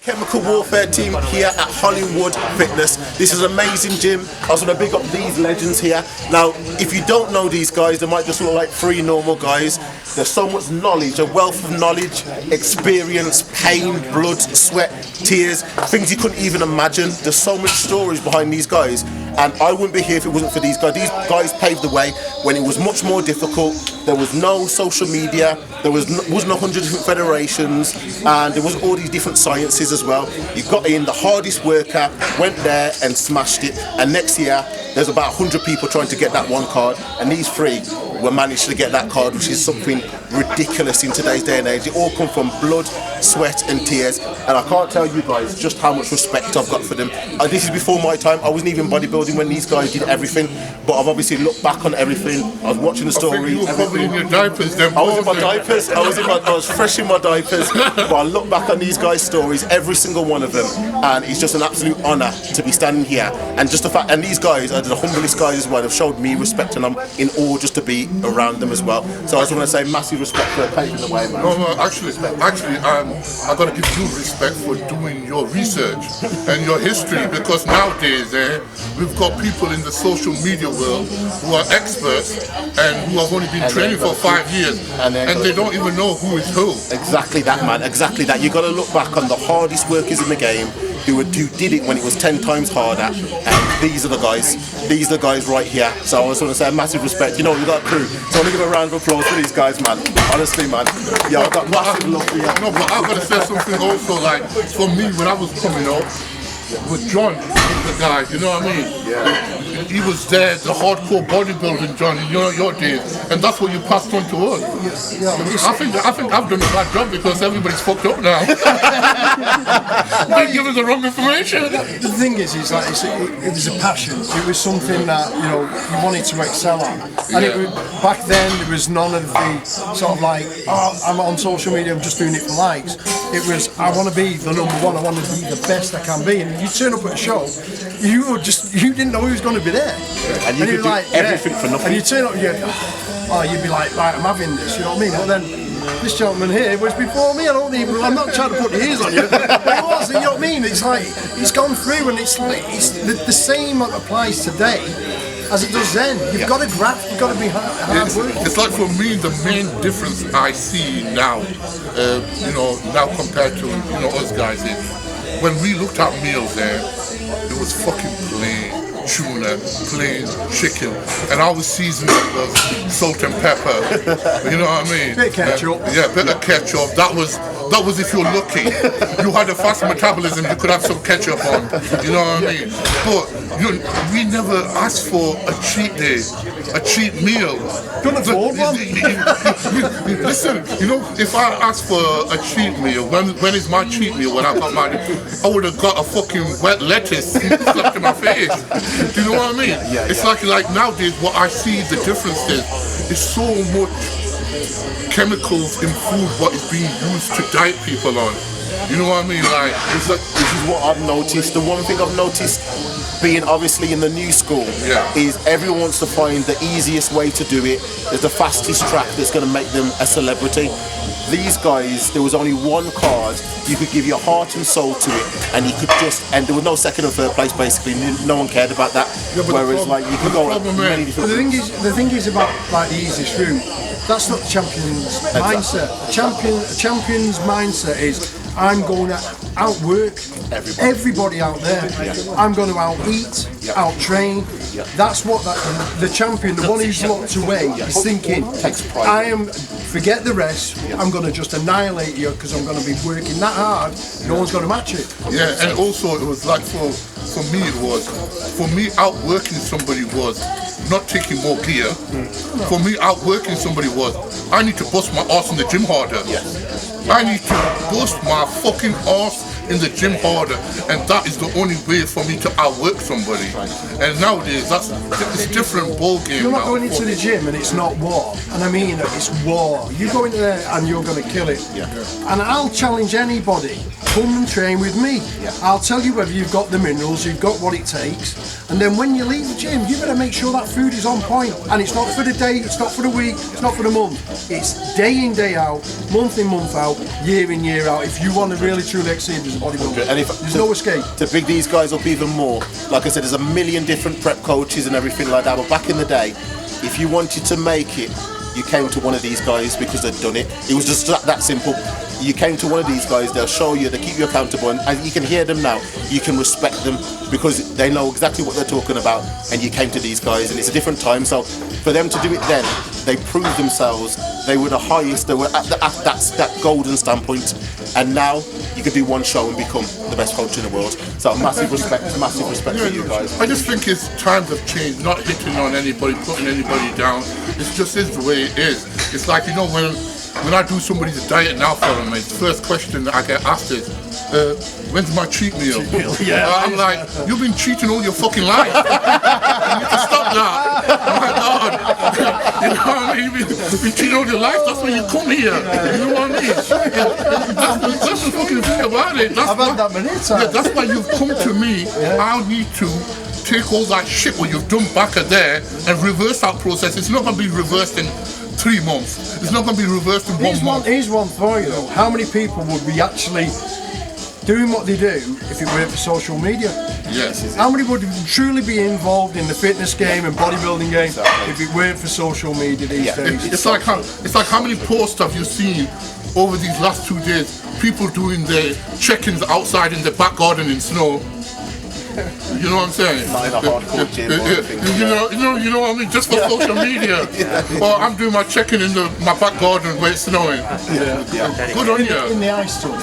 Chemical Warfare team here at Hollywood Fitness. This is an amazing gym. I was going to big up these legends here. Now, if you don't know these guys, they might just look like three normal guys. There's so much knowledge, a wealth of knowledge, experience, pain, blood, sweat, tears, things you couldn't even imagine. There's so much stories behind these guys, and I wouldn't be here if it wasn't for these guys. These guys paved the way when it was much more difficult. There was no social media, there wasn't 100 different federations, and there was all these different sciences as well. You got in, the hardest worker went there and smashed it, and next year there's about 100 people trying to get that one card, and these three were managed to get that card, which is something ridiculous in today's day and age. It all come from blood, sweat and tears, and I can't tell you guys just how much respect I've got for them. This is before my time. I wasn't even bodybuilding when these guys did everything, but I've obviously looked back on everything. I was watching the story. You were probably in your diapers then. I was in my diapers. I was fresh in my diapers, but I look back on these guys' stories, every single one of them, and it's just an absolute honour to be standing here. And just the fact, and these guys are the humblest guys as well. They've showed me respect, and I'm in awe just to be around them as well. So I just want to say massive respect for paving the way, man. No, actually, I got to give you respect for doing your research and your history, because nowadays we've got people in the social media world who are experts and who have only been training for 5 years, and they don't even know who is who. Exactly that, man. Exactly that. You got to look back on the hardest workers in the game who did it when it was 10 times harder, and these are the guys. These are the guys right here. So I just want to say massive respect. You know, we've got a crew. So I want to give a round of applause for these guys, man. Honestly, man. Yeah, I've got massive love for you. No, but I've got to say something also, like, for me, when I was coming up, with John, the guy, you know what I mean? Yeah. He was there, the hardcore bodybuilding John, in your days, and that's what you passed on to us. Yeah, I think I've done a bad job because everybody's fucked up now. They give us the wrong information. The thing is like it was a passion. It was something that you wanted to excel at. And it was, back then there was none of the sort of like, oh, I'm on social media, I'm just doing it for likes. It was, I want to be the number one. I want to be the best I can be. And you turn up at a show, you didn't know who was going to be there. And you could do like, everything for nothing. And you turn up, you'd be like, right, I'm having this, you know what I mean? But then this gentleman here was before me. I'm not trying to put the ears on you, but it was, you know what I mean? It's like, it's gone through, and it's like, the same applies today as it does then. You've got to graft, you've got to be hard working. It's like, for me, the main difference I see now, now compared to us guys, is when we looked at meals there, it was fucking plain tuna, plain chicken, and I was seasoning it with salt and pepper. You know what I mean? Bit of ketchup. Bit of ketchup. That was if you're lucky. You had a fast metabolism, you could have some ketchup on. You know what I mean? But we never asked for a cheat day, a cheat meal. Couldn't afford one. Listen, if I asked for a cheat meal, when is my cheat meal? When I got married, I would have got a fucking wet lettuce slapped in my face. Do you know what I mean? It's like nowadays, what I see the difference is so much chemicals in food what is being used to diet people on. You know what I mean? Like, this is what I've noticed. The one thing I've noticed, being obviously in the new school, is everyone wants to find the easiest way to do it. There's the fastest track that's going to make them a celebrity. These guys, there was only one card. You could give your heart and soul to it, and you could and there was no second or third place. Basically, no one cared about that. Whereas, you could go on many different. The thing is about like the easiest route. That's not the champion's mindset. A champion's mindset is, I'm going to outwork everybody out there. I'm going to out-eat, out-train. That's what the champion, the one who's locked away, is thinking. Forget the rest, I'm going to just annihilate you because I'm going to be working that hard, no one's going to match it. Yeah, and also it was like, for me, outworking somebody was not taking more gear. For me, outworking somebody was, I need to bust my ass in the gym harder. I need to bust my fucking ass in the gym harder, and that is the only way for me to outwork somebody. And nowadays, it's a different ball game. You're not going into the gym and it's not war, and I mean it's war. You go into there and you're going to kill it. And I'll challenge anybody, come and train with me. Yeah. I'll tell you whether you've got the minerals, you've got what it takes, and then when you leave the gym, you better make sure that food is on point. And it's not for the day, it's not for the week, it's not for the month. It's day in, day out, month in, month out, year in, year out. If you want to really truly exceed as a bodybuilder, and there's no escape. To big these guys up even more, like I said, there's a million different prep coaches and everything like that. But back in the day, if you wanted to make it, you came to one of these guys because they'd done it. It was just that simple. You came to one of these guys, they'll show you, they keep you accountable, and you can hear them now. You can respect them because they know exactly what they're talking about, and you came to these guys, and it's a different time. So for them to do it then, they proved themselves. They were the highest. They were at that golden standpoint, and now you can do one show and become the best coach in the world. So massive respect for you guys. I just think it's times have changed. Not hitting on anybody, putting anybody down. It just is the way it is. It's like, you know, when I do somebody's diet now for them, the first question that I get asked is, when's my cheat meal? I'm like, you've been cheating all your fucking life. You need to stop that. Oh my God. You know what I mean? You've been cheating all your life, that's why you come here. You know what I mean? That's the fucking thing about it. I've had that many times. Yeah, that's why you've come to me. I need to take all that shit what you've done back there and reverse that process. It's not going to be reversed in 3 months. It's not going to be reversed in 1 month. Here's one for you though. How many people would be actually doing what they do if it weren't for social media? Yes. How many would truly be involved in the fitness game and bodybuilding game if it weren't for social media these days? It's like how many posts have you seen over these last 2 days? People doing their check-ins outside in the back garden in snow. You know what I'm saying? Not in a hardcore gym. You know what I mean? Just for social media. Or I'm doing my check-in in my back garden where it's snowing. Good on you. In the ice tub.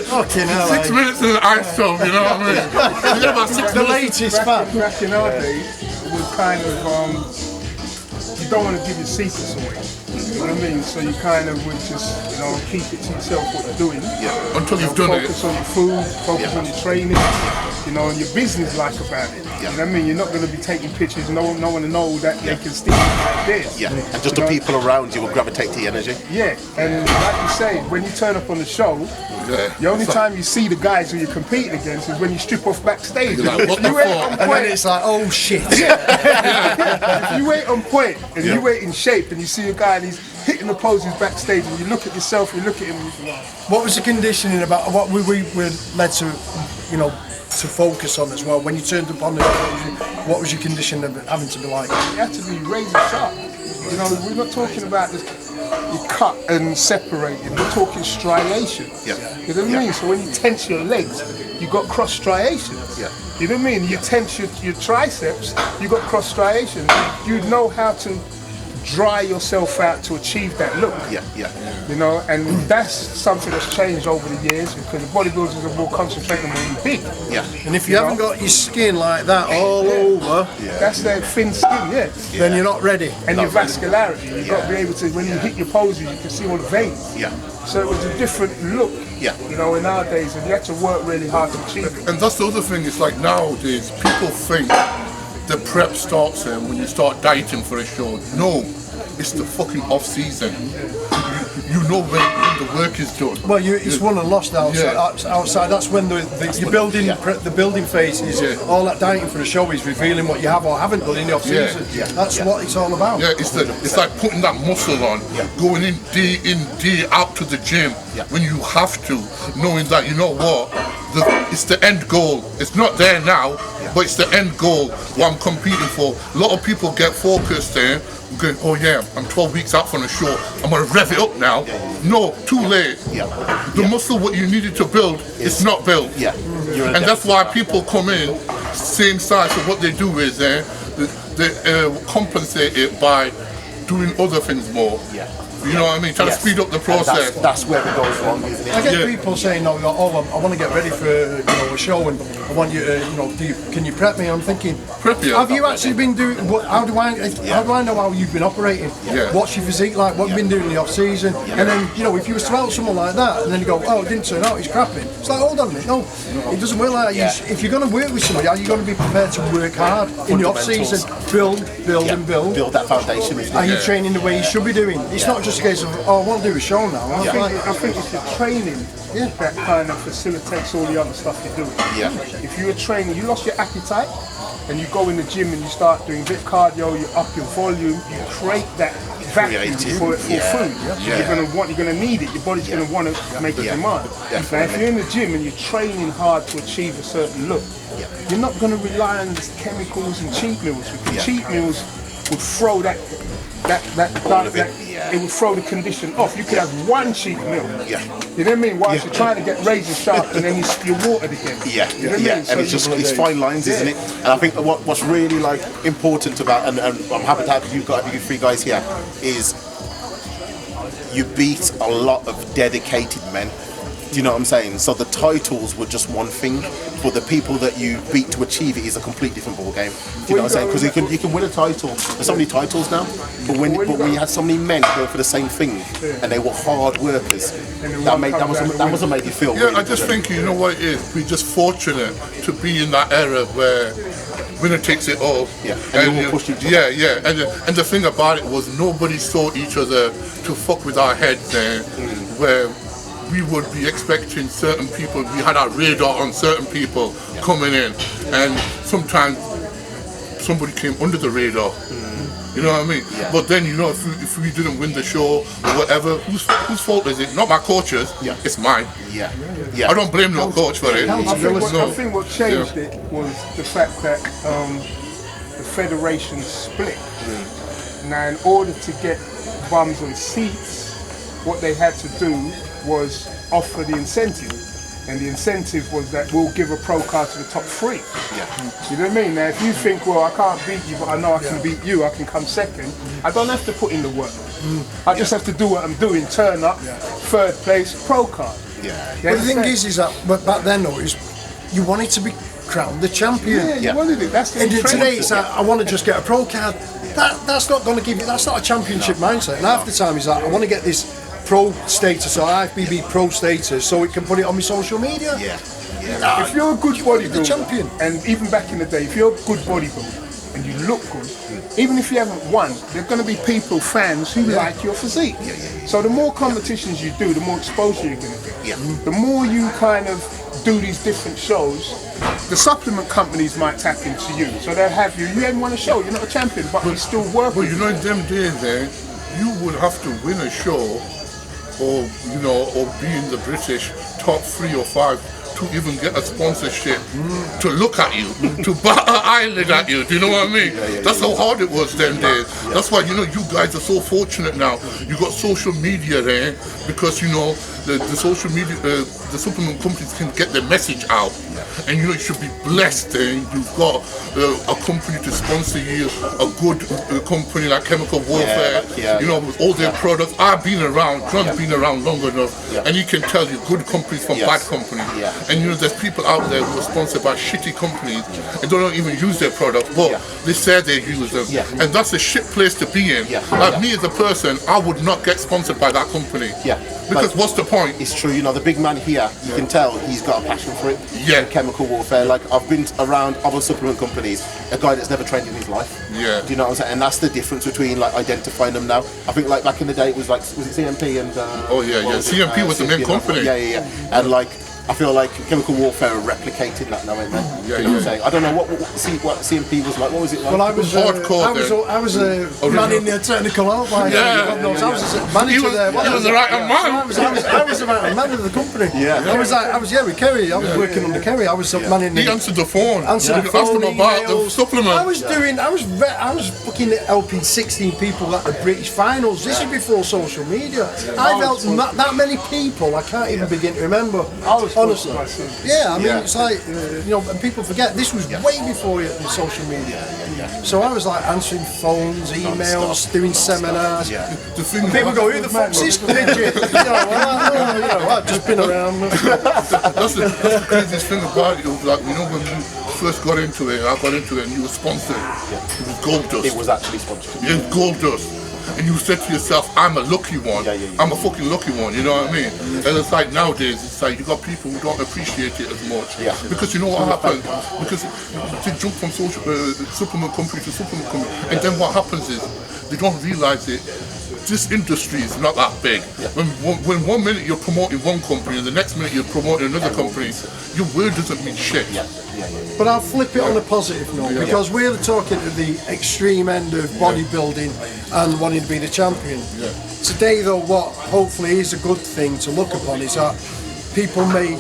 Fucking hell. 6 minutes in the ice tub, you know what I mean? Yeah, about 6 The minutes. latest fat. Back in our days, it was kind of, you don't want to give your secrets away. You know what I mean? So you kind of would just, keep it to yourself what you're doing. Yeah. Until you've done it. Focus on your food, focus on your training, and your business like about it. You know what I mean? You're not going to be taking pictures, no one to know that they can stick it like this. Yeah, and just the people around you will gravitate to the energy. Yeah, and like you say, when you turn up on the show, the only time you see the guys who you're competing against is when you strip off backstage. You're like, what the fuck? And then it's like, oh shit. If you wait on point and you wait in shape and you see a guy and he's hitting the poses backstage and you look at yourself, you look at him and you think, What was the conditioning about what we were led to, to focus on as well? When you turned up on the television, what was your condition of having to be like? you have to be razor sharp. We're not talking about this, you cut and separating, we're talking striation. You know what I mean? So when you tense your legs, you got cross striations. You know what I mean? You tense your triceps, you got cross striations. You know how to dry yourself out to achieve that look. And that's something that's changed over the years because the bodybuilders are more concentrated on being big. And if you haven't got your skin like that all over, that's their thin skin, then you're not ready. And your vascularity, you've got to be able to, when you hit your poses, you can see all the veins. So it was a different look, in nowadays, and you have to work really hard to achieve it. And that's the other thing, it's like nowadays, people think the prep starts when you start dieting for a show. No, it's the fucking off season. You know when the work is done. Well, it's won and lost outside. That's when the building phase is all that dieting for the show is revealing what you have or haven't done in the off season. That's what it's all about. It's like putting that muscle on, going in, day out to the gym when you have to, knowing that you know what, it's the end goal. It's not there now, but it's the end goal what I'm competing for. A lot of people get focused there. Going, oh yeah, I'm 12 weeks out from the show, I'm gonna rev it up now. No, too late. The muscle what you needed to build is not built. And that's why people come in same size. So what they do is they compensate it by doing other things more. You know what I mean? Trying to speed up the process. That's where it goes wrong, isn't it? I get people saying, I want to get ready for a show, and I want you to, can you prep me? I'm thinking, have you actually been doing? How do I know how you've been operating? What's your physique like? What you've been doing in the off season? And then if you were to help someone like that, and then you go, oh, it didn't turn out, he's crapping. It's like, hold on a minute, no, it doesn't work like that. If you're going to work with somebody, are you going to be prepared to work hard in the off season, build and build? Build that foundation. Are you training the way you should be doing? It's not just just a case of, oh, I want to do a show now. I think it's your training that kind of facilitates all the other stuff you're doing. Yeah. If you're a trainer, you lost your appetite, and you go in the gym and you start doing a bit of cardio, you up your volume, you create that vacuum for food. You're gonna need it. Your body's gonna want to make a demand. Now, if you're in the gym and you're training hard to achieve a certain look, you're not gonna rely on these chemicals and cheat meals. Because cheat meals would throw it would throw the condition off. You could have one cheat meal. You know what I mean? Whilst you're trying to get razor sharp, and then you're watered again. You know what I mean? So and it's fine lines, isn't it? And I think what's really like important about, and I'm happy to have you three guys here, is you beat a lot of dedicated men. Do you know what I'm saying? So the titles were just one thing, but the people that you beat to achieve it is a complete different ball game. Do you know what I'm saying? Because you can win a title. There's so many titles now, but when you had so many men going for the same thing, and they were hard workers, that must have made you feel. Yeah, really I just good. think, you know what it is? We're just fortunate to be in that era where winner takes it all. And you all pushed each other. And the thing about it was nobody saw each other to fuck with our heads there, where we would be expecting certain people, we had our radar on certain people coming in, and sometimes somebody came under the radar. You know what I mean? But then, you know, if we didn't win the show or whatever, whose fault is it? Not my coach's, it's mine. I don't blame no coach for it. I think what changed it was the fact that the federation split. Now, in order to get bums on seats, what they had to do was offer the incentive, and the incentive was that we'll give a pro card to the top 3. You know what I mean? Now, if you think, well, I can't beat you, but I know I can beat you, I can come second, I don't have to put in the work. I just have to do what I'm doing, turn up, 3rd place, pro card. But the thing is that back then, though, you wanted to be crowned the champion. You wanted it. That's the and today, it's like, I want to just get a pro card. That's not going to give you. That's not a championship mindset. And half the time, is like, I want to get this pro status or IFBB Pro status so it can put it on my social media. If you're a good bodybuilder, champion, and even back in the day, if you're a good bodybuilder and you look good, even if you haven't won, there are going to be people, fans, who like your physique. So the more competitions you do, the more exposure you're going to get. The more you kind of do these different shows, the supplement companies might tap into you. So they'll have you haven't won a show, you're not a champion, but you're still working. But you know, in them days there, you would have to win a show, or you know, or be in the British top 3 or 5 to even get a sponsorship, to look at you, to bat an eyelid at you. Do you know what I mean? That's how hard it was them days. That's why, you know, you guys are so fortunate now. You got social media there, because you know the social media, the supplement companies can get their message out, and you know you should be blessed. You've got a company to sponsor you, a good company like Chemical Warfare. You know, with all their products. I've been around. John's been around long enough, and he can tell you good companies from bad companies. And you know, there's people out there who are sponsored by shitty companies and don't even use their product, but they say they use them. And that's a shit place to be in. Like me as a person, I would not get sponsored by that company. Because what's the point? It's true, you know, the big man here, you can tell he's got a passion for it. Chemical Warfare. Like, I've been around other supplement companies, a guy that's never trained in his life. Do you know what I'm saying? And that's the difference between like identifying them now. I think like back in the day it was like, was it CMP and CMP was the main company. And like, I feel like Chemical Warfare are replicating that now, ain't they? You know what I'm saying? I don't know what CMP was like. What was it like? Well, I was hardcore. I was a man in the technical outline. I was a manager there. He was the right man. I was about a man of the company. I was with Kerry. I was working under Kerry. I was manning. He answered the phone. Answered the phone. Asked him about the supplement. I was booking helping 16 people at the British finals. This is before social media. I've helped that many people. I can't even begin to remember. Honestly, I mean, it's like, you know, and people forget this was way before the social media. So I was like answering phones, emails, doing seminars. People go, "Who the fuck's this midget?" I've just been around. That's the craziest thing about it. Like, you know, when you first got into it, I got into it, and you were sponsored. It was Gold Dust. It was actually sponsored. It was Gold Dust. And you said to yourself, I'm a lucky one. I'm a fucking lucky one, you know what I mean? And it's like nowadays, it's like you got people who don't appreciate it as much. Because you know what happens? Because they jump from supplement company to supplement company, and then what happens is they don't realise it. this industry is not that big. When 1 minute you're promoting one company and the next minute you're promoting another company, your word doesn't mean shit. But I'll flip it on a positive note, because we're talking at the extreme end of bodybuilding and wanting to be the champion. Today though, what hopefully is a good thing to look upon is that people may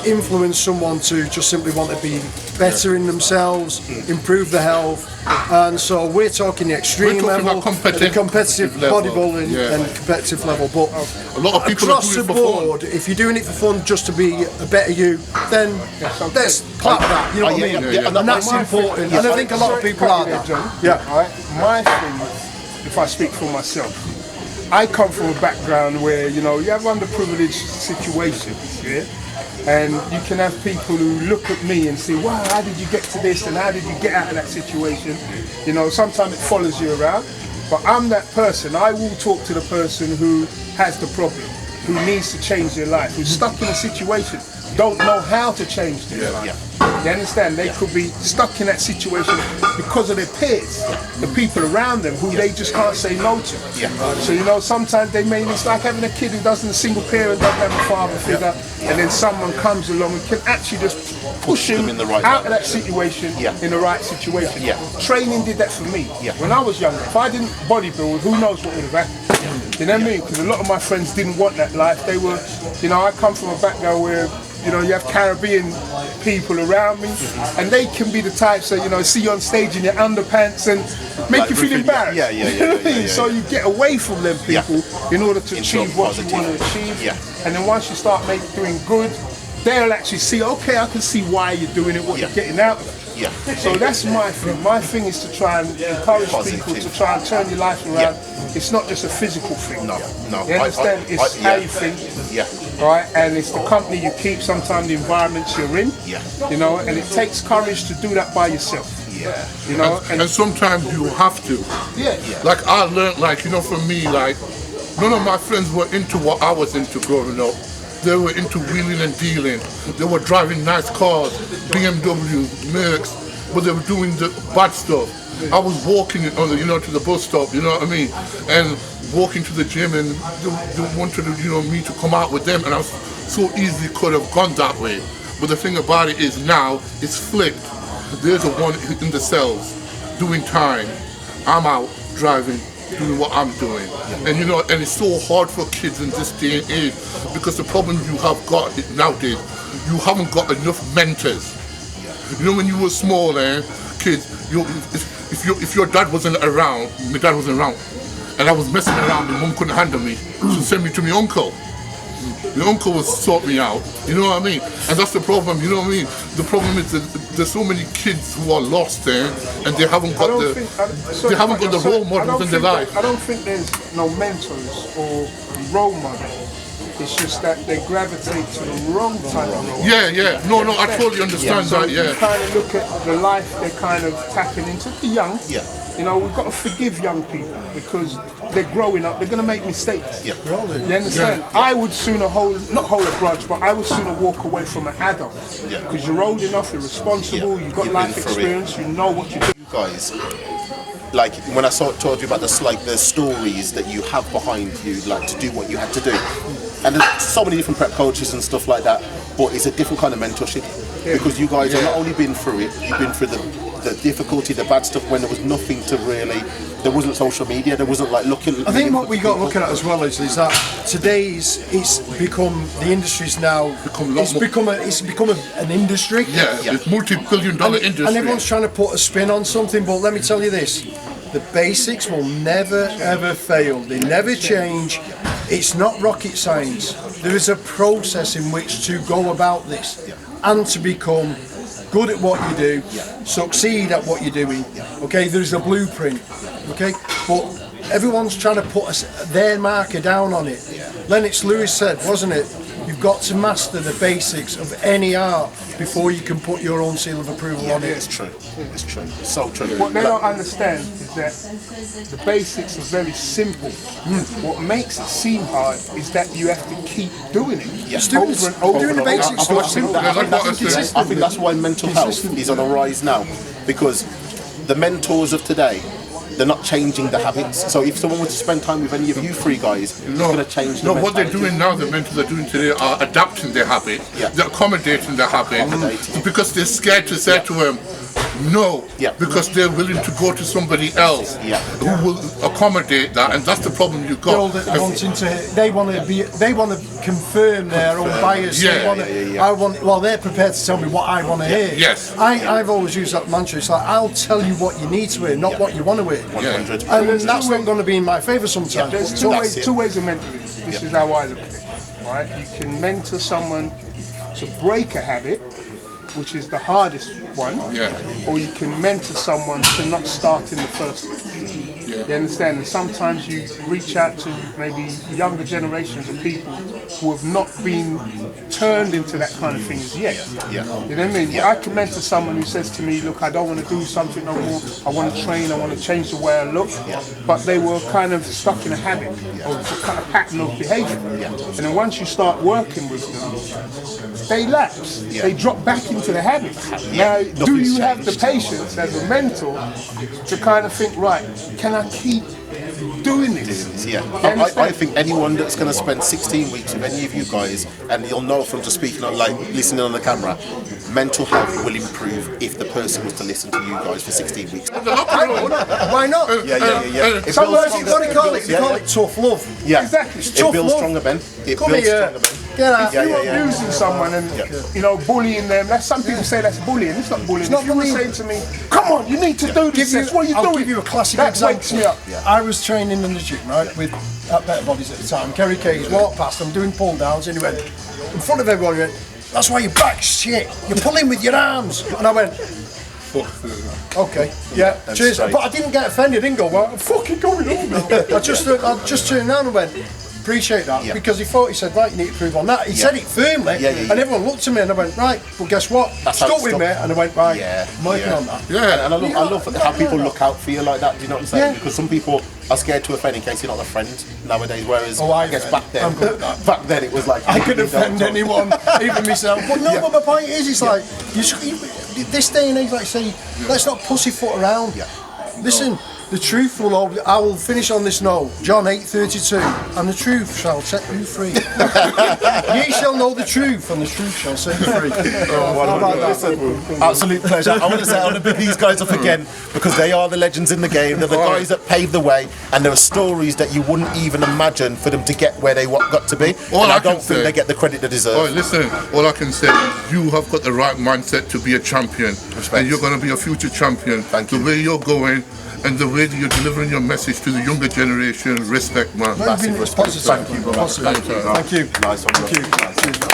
influence someone to just simply want to be better in themselves, improve their health, and so we're talking the extreme level, the competitive bodybuilding and competitive level. But a lot of people across the board, if you're doing it for fun, just to be a better you, then let's clap that. You know what I mean? And that's important. And I think a lot of people are that. My thing, if I speak for myself, I come from a background where, you know, you have underprivileged situations, and you can have people who look at me and say, wow, how did you get to this and how did you get out of that situation? You know, sometimes it follows you around, but I'm that person. I will talk to the person who has the problem, who needs to change their life, who's stuck in a situation, don't know how to change their life. You understand? They could be stuck in that situation because of their peers, the people around them who they just can't say no to. So, you know, sometimes it's like having a kid who doesn't, a single parent, doesn't have a father figure, and then someone comes along and can actually just push him out of that situation in the right situation. Training did that for me. When I was younger, if I didn't bodybuild, who knows what would have happened? You know what I mean? Because a lot of my friends didn't want that life. They were, you know, I come from a background where, you know, you have Caribbean people around me, and they can be the types that, you know, see you on stage in your underpants and make you feel embarrassed. You know what I mean? So you get away from them people in order to achieve what you want to achieve. And then once you start doing good, they'll actually see, okay, I can see why you're doing it, what you're getting out of it. So that's my thing. My thing is to try and encourage people to try and turn your life around. It's not just a physical thing. No. You understand? It's how you think. Right? And it's the company you keep, sometimes the environments you're in. You know, and it takes courage to do that by yourself. You know, and sometimes you have to. Like I learned, like, you know, for me, like, none of my friends were into what I was into growing up. They were into wheeling and dealing. They were driving nice cars, BMWs, Mercs, but they were doing the bad stuff. I was walking on the, you know, to the bus stop, you know what I mean, and walking to the gym, and they wanted, you know, me to come out with them, and I so easily could have gone that way. But the thing about it is now it's flipped. There's the one in the cells doing time. I'm out driving, doing what I'm doing. And you know, and it's so hard for kids in this day and age, because the problem you have got nowadays, you haven't got enough mentors. You know, when you were small, kids, if your dad wasn't around, my dad wasn't around, and I was messing around, and mum couldn't handle me, so send me to my uncle. My uncle would sort me out, you know what I mean? And that's the problem, you know what I mean? The problem is that there's so many kids who are lost there, and they haven't got the role models in their life. I don't think there's no mentors or role models. It's just that they gravitate to the wrong type of role. No, I totally understand that. You kind of look at the life they're kind of tapping into. The young, you know, we've got to forgive young people because they're growing up. They're going to make mistakes. You understand? I would sooner not hold a grudge, but I would sooner walk away from an adult because you're old enough, you're responsible, you've got life experience, you know what you do. You guys, like when I told you about the stories that you have behind you, like to do what you had to do. And there's so many different prep coaches and stuff like that, but it's a different kind of mentorship because you guys have not only been through it, you've been through the difficulty, the bad stuff when there was nothing to really, there wasn't social media, there wasn't like looking. I think what we got looking at as well is that it's become, the industry's now it's become an industry. It's multi-billion-dollar industry. And everyone's trying to put a spin on something, but let me tell you this. The basics will never ever fail. They never change. It's not rocket science. There is a process in which to go about this and to become good at what you do, succeed at what you're doing. Okay, there's a blueprint. Okay, but everyone's trying to put their marker down on it. Lennox Lewis said, wasn't it? You've got to master the basics of any art before you can put your own seal of approval on it. It's true. It's true. It's so true. What they don't understand is that the basics are very simple. What makes it seem hard is that you have to keep doing it. Over and over. Doing the basics so simple. I think that's why mental health is on a rise now, because the mentors of today they're not changing the habits. So if someone were to spend time with any of you three guys, it's going to change the what they're mentality. doing now, the mentors are doing today, are adapting their habit, they're accommodating their habit, because they're scared to say to them, no, because they're willing to go to somebody else who will accommodate that, and that's the problem you've got. They want to confirm their own bias. They're prepared to tell me what I want to hear. Yes. I've always used that mantra. It's like, I'll tell you what you need to hear, not what you want to hear. 100. And that's not going to be in my favour sometimes. There's two ways of mentoring. This is how I look at it. Right? You can mentor someone to break a habit, which is the hardest one, or you can mentor someone to not start in the first place. You understand? And sometimes you reach out to maybe younger generations of people who have not been turned into that kind of thing yet. You know what I mean? I can mentor someone who says to me, look, I don't want to do something no more, I want to train, I want to change the way I look, but they were kind of stuck in a habit, or a kind of pattern of behaviour. And then once you start working with them, they lapse, they drop back into the habit. Now, do you have the patience as a mentor to kind of think, right, can I keep doing this? I think anyone that's going to spend 16 weeks with any of you guys, and you'll know from just speaking, like listening on the camera, mental health will improve if the person was to listen to you guys for 16 weeks. Why not? Sometimes you call it tough love. Exactly. It builds stronger, Ben. It builds stronger, Ben. If you're abusing someone and bullying them, some people say that's bullying. It's not bullying. If you were saying to me, come on, you need to do this, what are you doing? I'll give you a classic example. Wakes me up. I was training in the gym, right, with Better Bodies at the time. Kerry Kay's walked past, I'm doing pull downs, and he went, in front of everyone, he went, that's why your back's shit, you're pulling with your arms. And I went, okay, cheers. But I didn't get offended, I didn't go, well, I'm fucking going on now. I just turned around and went, appreciate that, because he said, right, you need to improve on that. He said it firmly, and everyone looked at me and I went, right, well, guess what? Stuck with me, and I went, right, I'm working on that. And I love how people look out for you like that, do you know what I'm saying? Because some people are scared to offend in case you're not a friend nowadays, whereas I guess back then it was like, I could offend anyone, even myself. But no, but my point is, it's like, this day and age, like I say, let's not pussyfoot around. Listen, the truth will always, I will finish on this note, John 8:32, and the truth shall set you free. Ye shall know the truth, and the truth shall set you free. Listen, absolute pleasure. I want to say I want to big these guys up again, because they are the legends in the game. They're the guys that paved the way, and there are stories that you wouldn't even imagine for them to get where they got to be. And I don't think they get the credit they deserve. Listen, all I can say is you have got the right mindset to be a champion. Respect. And you're going to be a future champion. Thank you. The way you're going, and the way that you're delivering your message to the younger generation, respect, man. Massive respect. Thank you, brother. Thank you. Nice one. Thank you.